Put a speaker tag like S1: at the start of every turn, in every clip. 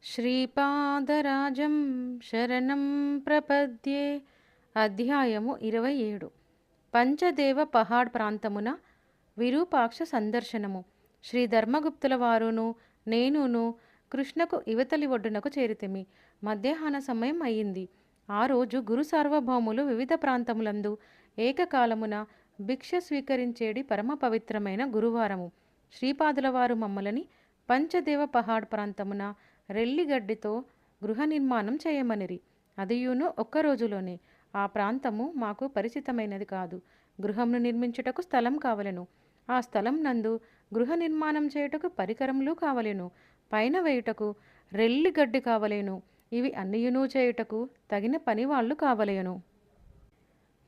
S1: శ్రీపాదరాజం శరణం ప్రపద్యే. అధ్యాయము 27. పంచదేవ పహాడ్ ప్రాంతమున విరూపాక్ష సందర్శనము. శ్రీ ధర్మగుప్తుల వారును నేనును కృష్ణకు ఇవతలి ఒడ్డునకు చేరితిమి. మధ్యాహ్న సమయం అయింది. ఆ రోజు గురు సార్వభౌములు వివిధ ప్రాంతములందు ఏకకాలమున భిక్ష స్వీకరించేడి పరమ పవిత్రమైన గురువారము. శ్రీపాదుల వారు మమ్మలని పంచదేవ పహాడ్ ప్రాంతమున రెల్లిగడ్డితో గృహ నిర్మాణం చేయమనిరి. అదియును ఒక్క రోజులోనే. ఆ ప్రాంతము మాకు పరిచితమైనది కాదు. గృహమును నిర్మించుటకు స్థలం కావలెను. ఆ స్థలం నందు గృహ నిర్మాణం చేయుటకు పరికరములు కావలెను. పైన వేయుటకు రెల్లిగడ్డి కావలేను. ఇవి అన్నియును చేయుటకు తగిన పనివాళ్లు కావలేను.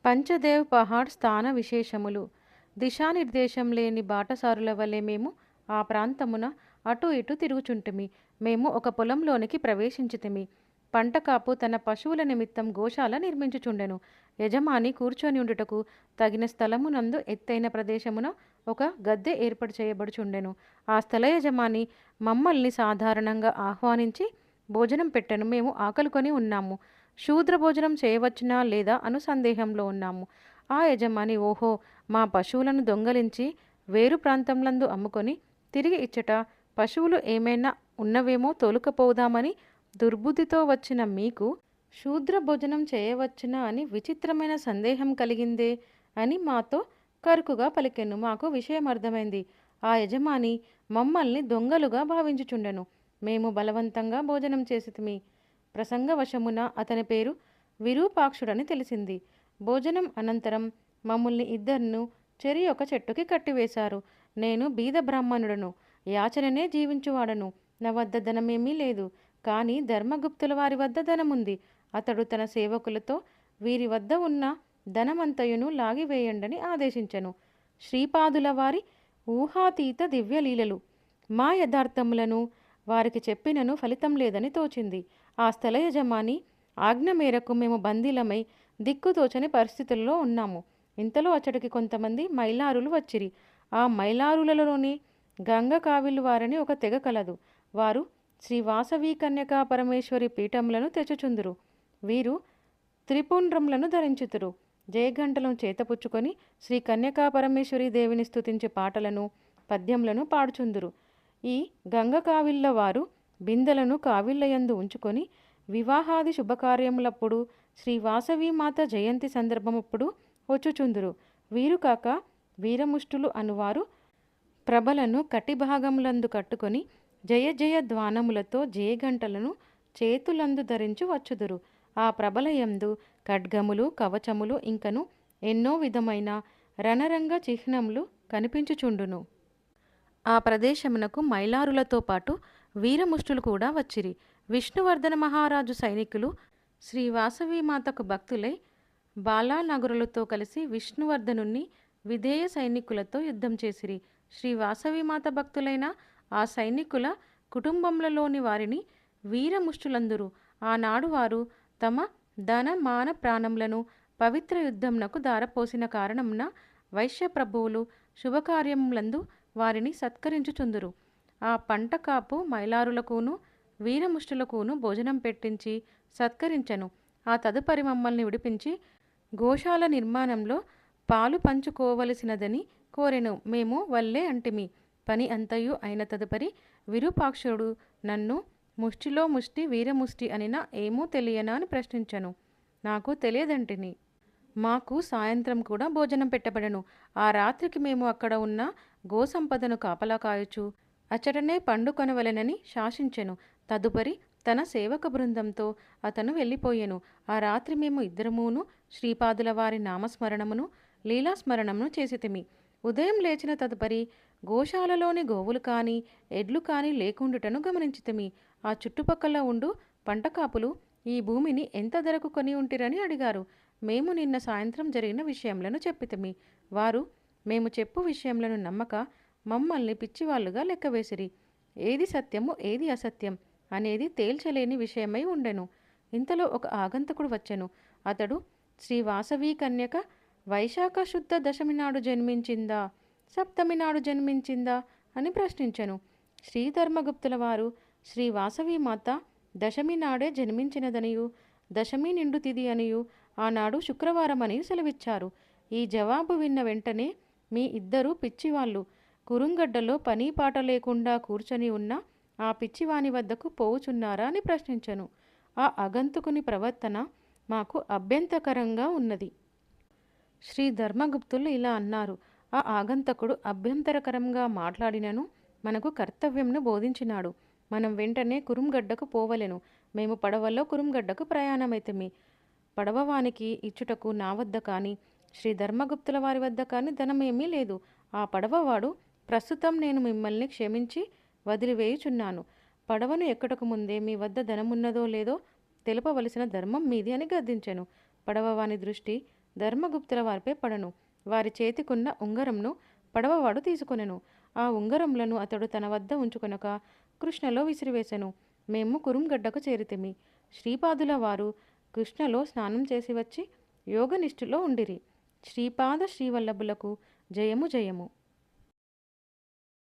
S1: పంచదేవ్ పహాడ్ స్థాన విశేషములు. దిశానిర్దేశం లేని బాటసారుల వలె మేము ఆ ప్రాంతమున అటు ఇటు తిరుగుచుంటిమి. మేము ఒక పొలంలోనికి ప్రవేశించితిమి. పంటకాపు తన పశువుల నిమిత్తం గోశాల నిర్మించుచుండెను. యజమాని కూర్చొని ఉండుటకు తగిన స్థలమునందు ఎత్తైన ప్రదేశమున ఒక గద్దె ఏర్పాటు చేయబడుచుండెను. ఆ స్థల యజమాని మమ్మల్ని సాధారణంగా ఆహ్వానించి భోజనం పెట్టెను. మేము ఆకలికొని ఉన్నాము. శూద్ర భోజనం చేయవచ్చునా లేదా అను సందేహంలో ఉన్నాము. ఆ యజమాని ఓహో, మా పశువులను దొంగలించి వేరు ప్రాంతంలందు అమ్ముకొని తిరిగి ఇచ్చట పశువులు ఏమైనా ఉన్నవేమో తోలుకపోదామని దుర్బుద్ధితో వచ్చిన మీకు శూద్ర భోజనం చేయవచ్చునా అని విచిత్రమైన సందేహం కలిగిందే అని మాతో కరుకుగా పలికెను. మాకు విషయం అర్థమైంది. ఆ యజమాని మమ్మల్ని దొంగలుగా భావించుచుండెను. మేము బలవంతంగా భోజనం చేసితిమి. ప్రసంగవశమున అతని పేరు విరూపాక్షుడని తెలిసింది. భోజనం అనంతరం మమ్మల్ని ఇద్దరిను చెరి ఒక చెట్టుకి కట్టివేశారు. నేను బీద బ్రాహ్మణుడను, యాచననే జీవించువాడను. నా వద్ద ధనమేమీ లేదు. కానీ ధర్మగుప్తుల వారి వద్ద ధనముంది. అతడు తన సేవకులతో వీరి వద్ద ఉన్న ధనమంతయును లాగివేయండని ఆదేశించెను. శ్రీపాదుల వారి ఊహాతీత దివ్యలీలలు. మా యథార్థములను వారికి చెప్పినను ఫలితం లేదని తోచింది. ఆ స్థల యజమాని ఆజ్ఞ మేరకు మేము బందీలమై దిక్కుతోచని పరిస్థితుల్లో ఉన్నాము. ఇంతలో అచ్చటికి కొంతమంది మైలారులు వచ్చిరి. ఆ మైలారులలోని గంగ కావిలు వారని ఒక తెగ కలదు. వారు శ్రీ వాసవి కన్యకా పరమేశ్వరి పీఠములను తెచ్చుచుందురు. వీరు త్రిపుండ్రములను ధరించుతురు. జయగంటలను చేతపుచ్చుకొని శ్రీ కన్యకా పరమేశ్వరి దేవిని స్తుతించే పాటలను పద్యములను పాడుచుందురు. ఈ గంగ కావిళ్ళ వారు బిందెలను కావిళ్ళయందు ఉంచుకొని వివాహాది శుభకార్యములప్పుడు శ్రీ వాసవీమాత జయంతి సందర్భమప్పుడు వచ్చుచుందురు. వీరు కాక వీరముష్టులు అనువారు ప్రభలను కటిభాగములందు కట్టుకొని జయ జయ ధ్వానములతో జయగంటలను చేతులందు ధరించి వచ్చుదురు. ఆ ప్రభలయందు ఖడ్గములు, కవచములు ఇంకను ఎన్నో విధమైన రణరంగ చిహ్నములు కనిపించుచుండును. ఆ ప్రదేశమునకు మైలారులతో పాటు వీరముష్టులు కూడా వచ్చిరి. విష్ణువర్ధన మహారాజు సైనికులు శ్రీ వాసవీమాతకు భక్తులై బాలానగరులతో కలిసి విష్ణువర్ధనుని విధేయ సైనికులతో యుద్ధం చేసిరి. శ్రీ వాసవీమాత భక్తులైన ఆ సైనికుల కుటుంబములలోని వారిని వీరముష్టులందురు. ఆనాడు వారు తమ ధన మాన ప్రాణములను పవిత్ర యుద్ధమునకు దారపోసిన కారణమున వైశ్యప్రభువులు శుభకార్యములందు వారిని సత్కరించుచుందురు. ఆ పంట కాపు మైలారులకును వీరముష్టులకును భోజనం పెట్టించి సత్కరించెను. ఆ తదుపరి మమ్మల్ని విడిపించి గోశాల నిర్మాణంలో పాలు పంచుకోవలసినదని కోరెను. మేము వల్లే అంటిమి. పని అంతయు అయిన తదుపరి విరూపాక్షుడు నన్ను ముష్టిలో ముష్టి వీరముష్టి అనినా ఏమో తెలియనా అని ప్రశ్నించను. నాకు తెలియదంటిని. మాకు సాయంత్రం కూడా భోజనం పెట్టబడెను. ఆ రాత్రికి మేము అక్కడ ఉన్న గోసంపదను కాపలా కాయచు అచ్చటనే పండుకొనవలెనని శాసించెను. తదుపరి తన సేవక బృందంతో అతను వెళ్ళిపోయెను. ఆ రాత్రి మేము ఇద్దరమును శ్రీపాదుల వారి నామస్మరణమును లీలాస్మరణమును చేసితిమి. ఉదయం లేచిన తదుపరి గోశాలలోని గోవులు కానీ ఎడ్లు కానీ లేకుండుటను గమనించితిమి. ఆ చుట్టుపక్కల ఉండు పంటకాపులు ఈ భూమిని ఎంత ధరకు కొని ఉంటిరని అడిగారు. మేము నిన్న సాయంత్రం జరిగిన విషయములను చెప్పితిమి. వారు మేము చెప్పు విషయములను నమ్మక మమ్మల్ని పిచ్చివాళ్లుగా లెక్కవేసిరి. ఏది సత్యము ఏది అసత్యం అనేది తేల్చలేని విషయమై ఉండెను. ఇంతలో ఒక ఆగంతకుడు వచ్చెను. అతడు శ్రీ వాసవీ కన్యక వైశాఖ శుద్ధ దశమి నాడు జన్మించిందా, సప్తమి నాడు జన్మించిందా అని ప్రశ్నించెను. శ్రీధర్మగుప్తుల వారు శ్రీ వాసవీమాత దశమి నాడే జన్మించినదనియు దశమి నిండు తిథి అనియు ఆనాడు శుక్రవారం అని సెలవిచ్చారు. ఈ జవాబు విన్న వెంటనే మీ ఇద్దరూ పిచ్చివాళ్ళు కురుంగడ్డలో పని పాట లేకుండా కూర్చొని ఉన్న ఆ పిచ్చివాని వద్దకు పోవుచున్నారా అని ప్రశ్నించెను. ఆ అగంతకుని ప్రవర్తన మాకు అభ్యంతకరంగా ఉన్నది. శ్రీ ధర్మగుప్తులు ఇలా అన్నారు. ఆ ఆగంతకుడు అభ్యంతరకరంగా మాట్లాడినను మనకు కర్తవ్యంను బోధించినాడు. మనం వెంటనే కురుంగడ్డకు పోవలెను. మేము పడవలో కురుంగడ్డకు ప్రయాణమైతిమి. పడవవానికి ఇచ్చుటకు నా వద్ద కానీ శ్రీ ధర్మగుప్తుల వారి వద్ద కానీ ధనమేమీ లేదు. ఆ పడవవాడు ప్రస్తుతం నేను మిమ్మల్ని క్షమించి వదిలివేయుచున్నాను. పడవను ఎక్కటకు ముందే మీ వద్ద ధనమున్నదో లేదో తెలుపవలసిన ధర్మం మీది అని గద్దించెను. పడవవాని దృష్టి ధర్మగుప్తుల వారిపై పడను. వారి చేతికున్న ఉంగరంను పడవవాడు తీసుకొనెను. ఆ ఉంగరములను అతడు తన వద్ద ఉంచుకొనక కృష్ణలో విసిరివేశెను. మేము కురుంగడ్డకు చేరితిమి. శ్రీపాదుల వారు కృష్ణలో స్నానం చేసి వచ్చి యోగనిష్ఠులో ఉండిరి. శ్రీపాద శ్రీవల్లభులకు జయము జయము.